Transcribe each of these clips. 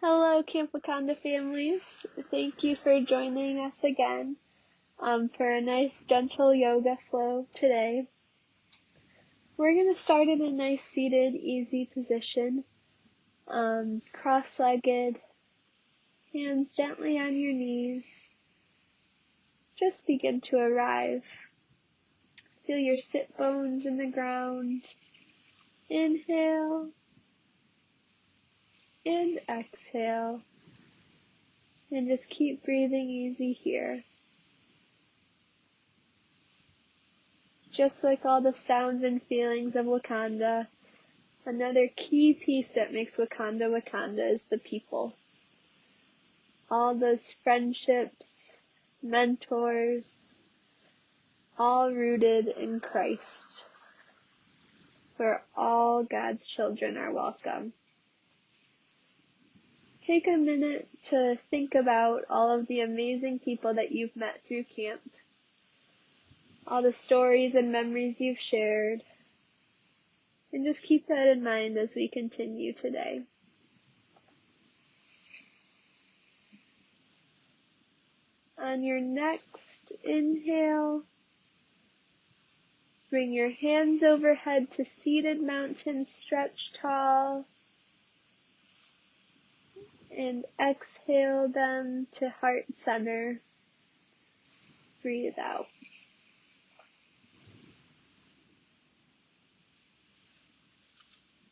Hello, Camp Wakanda families. Thank you for joining us again for a nice, gentle yoga flow today. We're going to start in a nice seated, easy position, cross-legged, hands gently on your knees. Just begin to arrive. Feel your sit bones in the ground. Inhale and exhale. And just keep breathing easy here. Just like all the sounds and feelings of Wakanda, another key piece that makes Wakanda Wakanda is the people. All those friendships, mentors, all rooted in Christ, where all God's children are welcome. Take a minute to think about all of the amazing people that you've met through camp, all the stories and memories you've shared, and just keep that in mind as we continue today. On your next inhale, bring your hands overhead to seated mountain, stretch tall, and exhale them to heart center. Breathe out.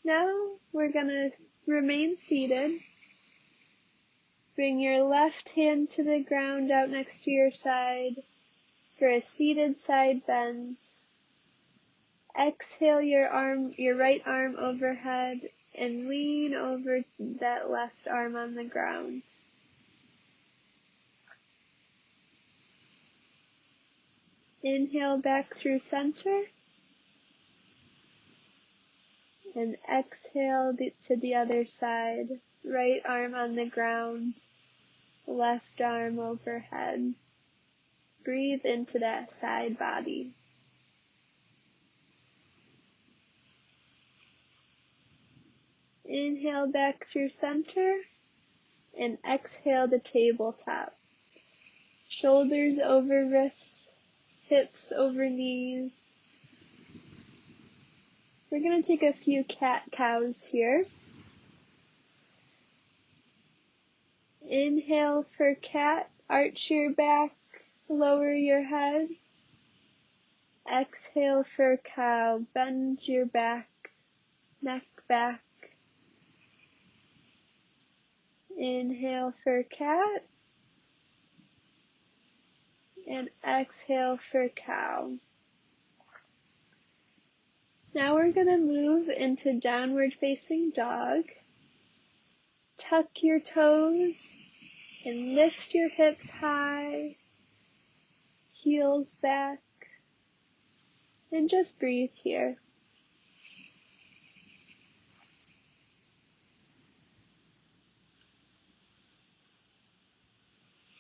Now we're going to remain seated. Bring your left hand to the ground out next to your side for a seated side bend. Exhale your right arm overhead and lean over that left arm on the ground. Inhale back through center. And exhale to the other side. Right arm on the ground. Left arm overhead. Breathe into that side body. Inhale back through center and exhale to tabletop. Shoulders over wrists, hips over knees. We're going to take a few cat-cows here. Inhale for cat, arch your back, lower your head. Exhale for cow, bend your back, neck back. Inhale for cat. And exhale for cow. Now we're going to move into downward facing dog. Tuck your toes and lift your hips high, heels back, and just breathe here.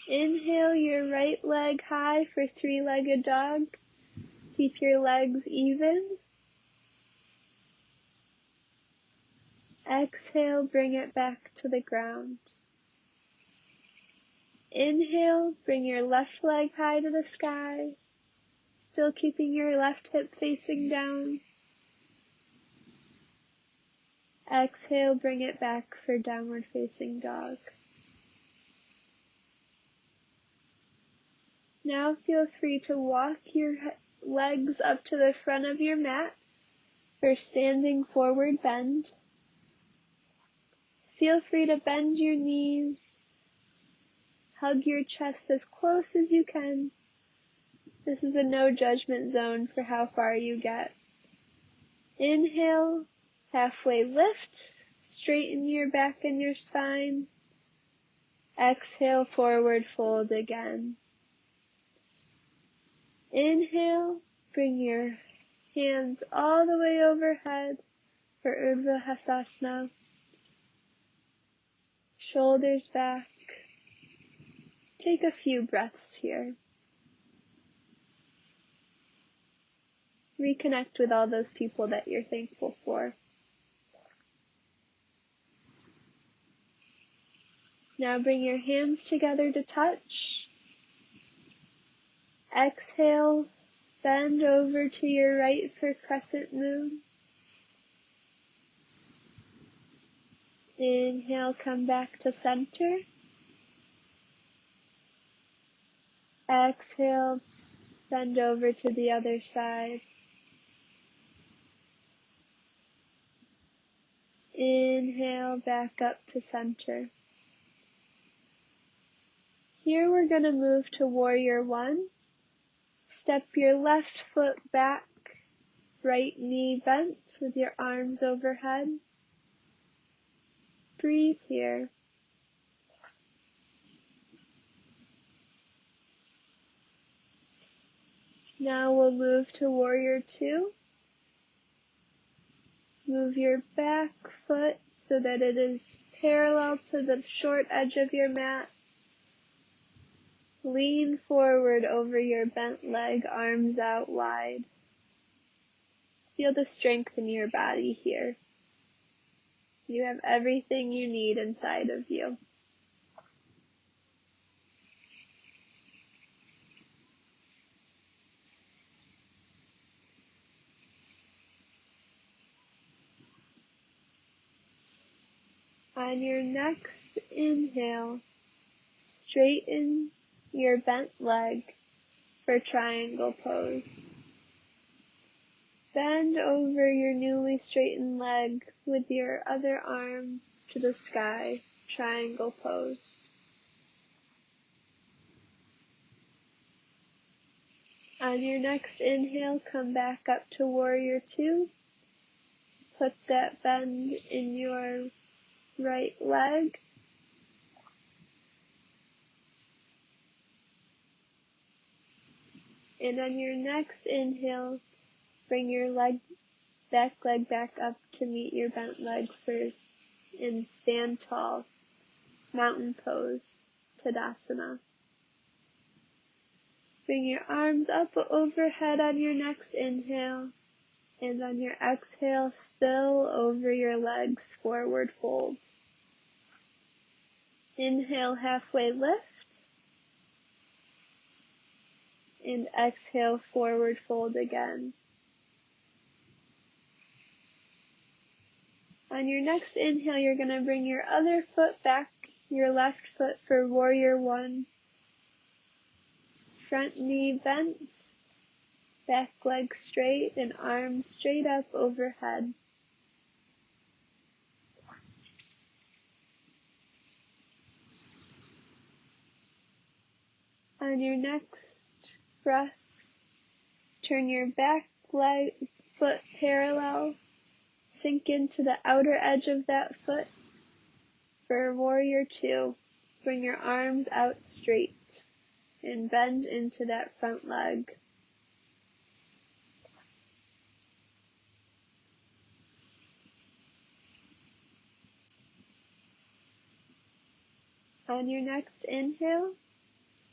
Inhale your right leg high for three-legged dog. Keep your legs even. Exhale, bring it back to the ground. Inhale, bring your left leg high to the sky, still keeping your left hip facing down. Exhale, bring it back for downward facing dog. Now feel free to walk your legs up to the front of your mat for standing forward bend. Feel free to bend your knees. Hug your chest as close as you can. This is a no judgment zone for how far you get. Inhale, halfway lift, straighten your back and your spine. Exhale, forward fold again. Inhale, bring your hands all the way overhead for Urdhva Hastasana. Shoulders back. Take a few breaths here. Reconnect with all those people that you're thankful for. Now bring your hands together to touch. Exhale, bend over to your right for crescent moon. Inhale, come back to center. Exhale, bend over to the other side. Inhale, back up to center. Here we're going to move to warrior one. Step your left foot back, right knee bent with your arms overhead. Breathe here. Now we'll move to warrior two. Move your back foot so that it is parallel to the short edge of your mat. Lean forward over your bent leg, arms out wide. Feel the strength in your body here. You have everything you need inside of you. On your next inhale, straighten your bent leg for triangle pose. Bend over your newly straightened leg with your other arm to the sky, triangle pose. On your next inhale, come back up to warrior two. Put that bend in your right leg. And on your next inhale, bring your back leg back up to meet your bent leg in stand tall, mountain pose, Tadasana. Bring your arms up overhead on your next inhale, and on your exhale, spill over your legs, forward fold. Inhale, halfway lift, and exhale, forward fold again. On your next inhale, you're going to bring your other foot back, your left foot for warrior one. Front knee bent, back leg straight, and arms straight up overhead. On your next breath, turn your back leg, foot parallel, sink into the outer edge of that foot. For warrior two, bring your arms out straight and bend into that front leg. On your next inhale,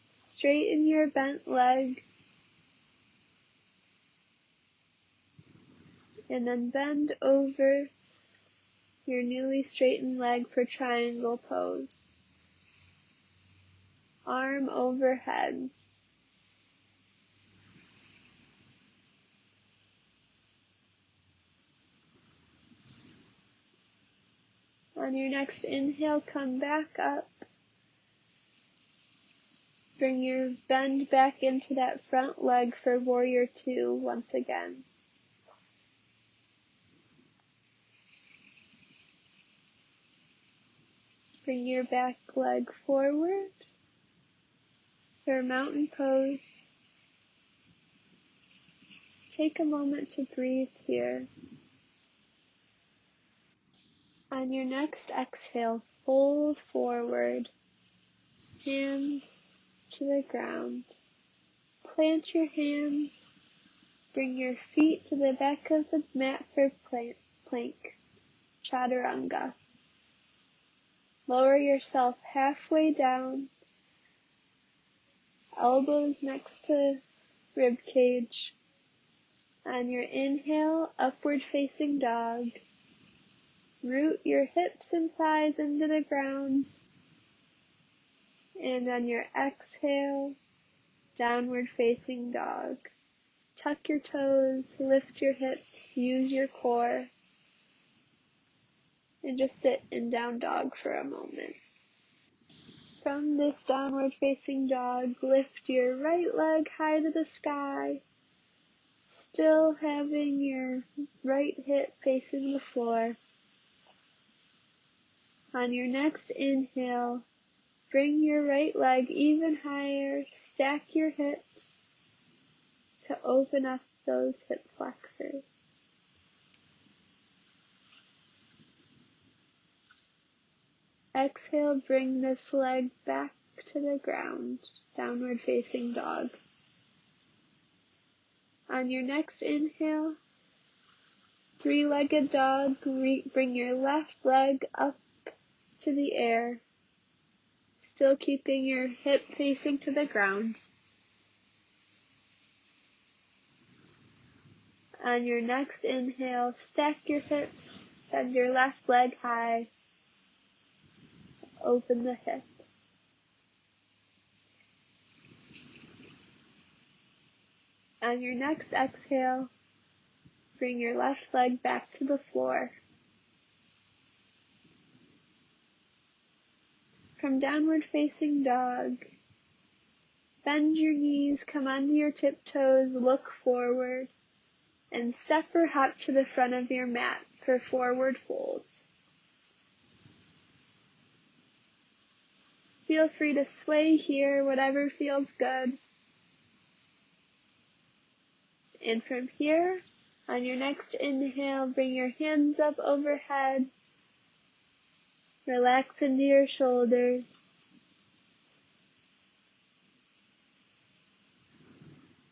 straighten your bent leg and then bend over your newly straightened leg for triangle pose. Arm overhead. On your next inhale, come back up. Bring your bend back into that front leg for warrior two once again. Bring your back leg forward for mountain pose. Take a moment to breathe here. On your next exhale, fold forward, hands to the ground. Plant your hands. Bring your feet to the back of the mat for plank, chaturanga. Lower yourself halfway down, elbows next to rib cage. On your inhale, upward facing dog. Root your hips and thighs into the ground. And on your exhale, downward facing dog. Tuck your toes, lift your hips, use your core, and just sit in down dog for a moment. From this downward facing dog, lift your right leg high to the sky, still having your right hip facing the floor. On your next inhale, bring your right leg even higher, stack your hips to open up those hip flexors. Exhale, bring this leg back to the ground, downward facing dog. On your next inhale, three-legged dog, bring your left leg up to the air, still keeping your hip facing to the ground. On your next inhale, stack your hips, send your left leg high, open the hips. On your next exhale, bring your left leg back to the floor. From downward facing dog, bend your knees, come onto your tiptoes, look forward, and step or hop to the front of your mat for forward folds. Feel free to sway here, whatever feels good. And from here, on your next inhale, bring your hands up overhead. Relax into your shoulders.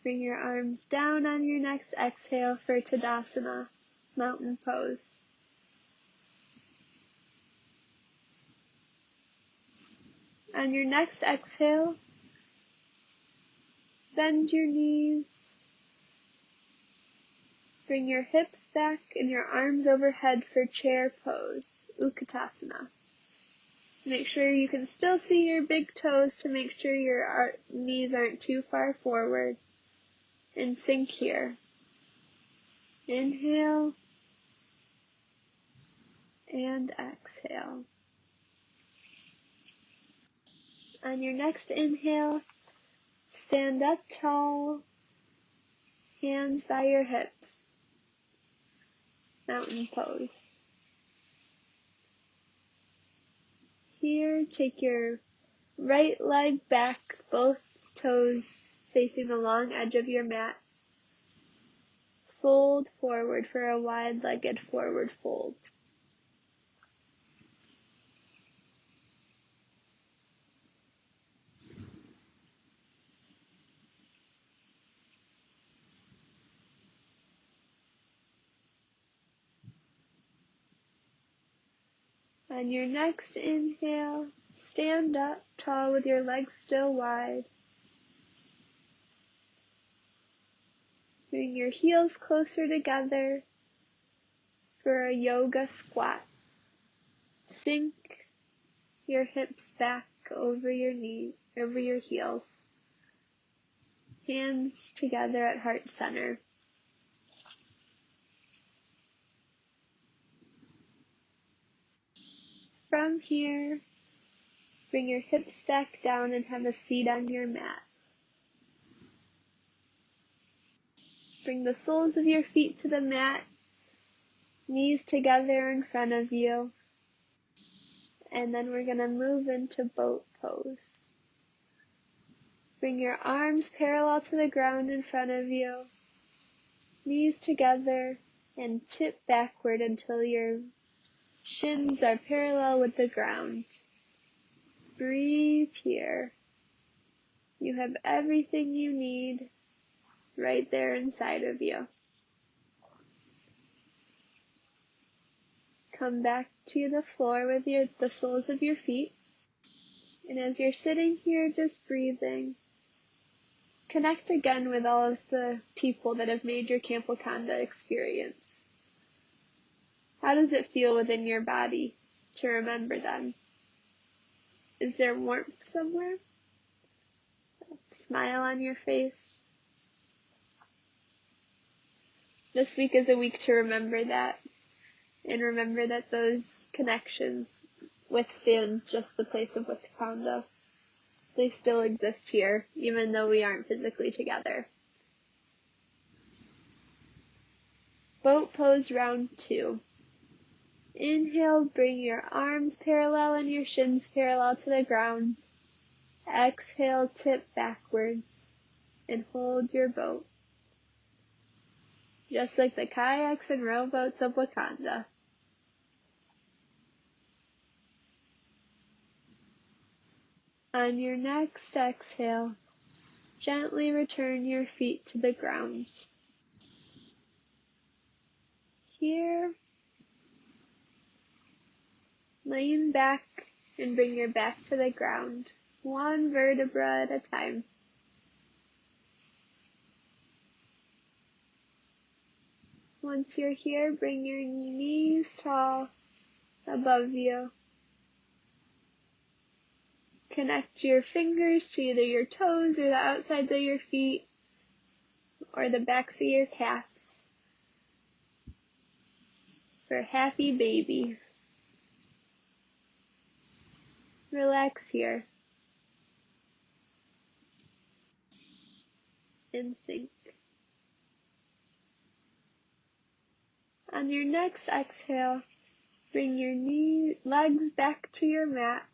Bring your arms down on your next exhale for Tadasana, mountain pose. On your next exhale, bend your knees. Bring your hips back and your arms overhead for chair pose, Utkatasana. Make sure you can still see your big toes to make sure your knees aren't too far forward. And sink here. Inhale and exhale. On your next inhale, stand up tall, hands by your hips. Mountain pose. Here, take your right leg back, both toes facing the long edge of your mat. Fold forward for a wide-legged forward fold. On your next inhale, stand up tall with your legs still wide. Bring your heels closer together for a yoga squat. Sink your hips back over your knees, over your heels. Hands together at heart center. From here, bring your hips back down and have a seat on your mat. Bring the soles of your feet to the mat, knees together in front of you. And then we're going to move into boat pose. Bring your arms parallel to the ground in front of you, knees together, and tip backward until your shins are parallel with the ground. Breathe here. You have everything you need right there inside of you. Come back to the floor with the soles of your feet. And as you're sitting here just breathing, connect again with all of the people that have made your Camp Wakanda experience. How does it feel within your body to remember them? Is there warmth somewhere? A smile on your face? This week is a week to remember that, and remember that those connections withstand just the place of Wakanda. They still exist here, even though we aren't physically together. Boat pose round 2. Inhale, bring your arms parallel and your shins parallel to the ground. Exhale, tip backwards, and hold your boat. Just like the kayaks and rowboats of Wakanda. On your next exhale, gently return your feet to the ground. Here, lean back and bring your back to the ground, one vertebra at a time. Once you're here, bring your knees tall above you. Connect your fingers to either your toes or the outsides of your feet or the backs of your calves for happy baby. Relax here and sink. On your next exhale, bring your legs back to your mat,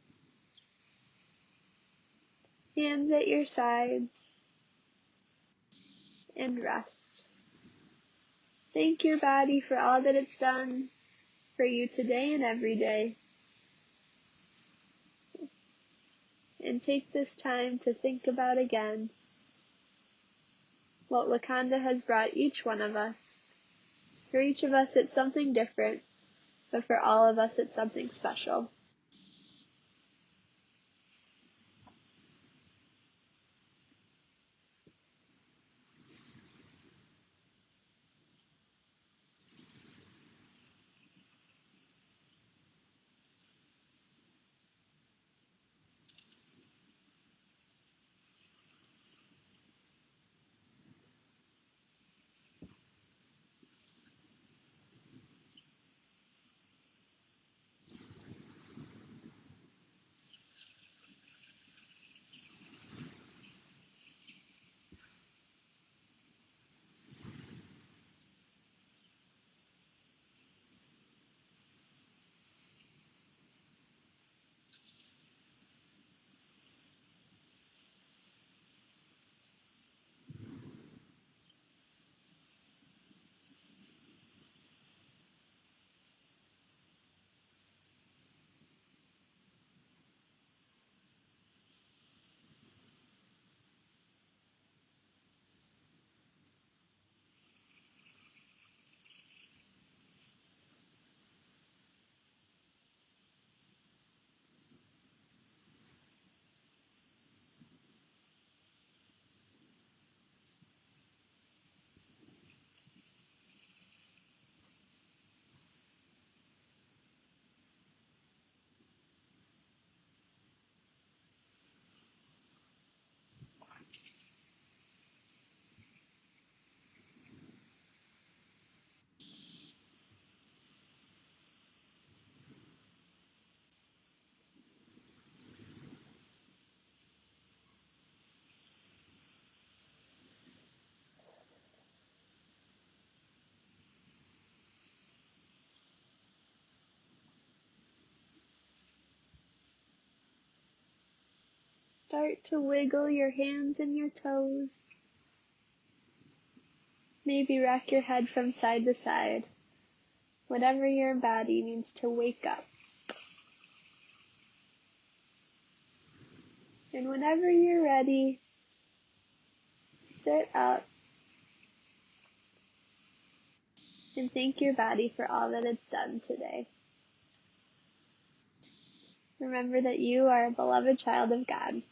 hands at your sides, and rest. Thank your body for all that it's done for you today and every day. And take this time to think about again what Wakanda has brought each one of us. For each of us it's something different, but for all of us it's something special. Start to wiggle your hands and your toes. Maybe rock your head from side to side. Whatever your body needs to wake up. And whenever you're ready, sit up and thank your body for all that it's done today. Remember that you are a beloved child of God.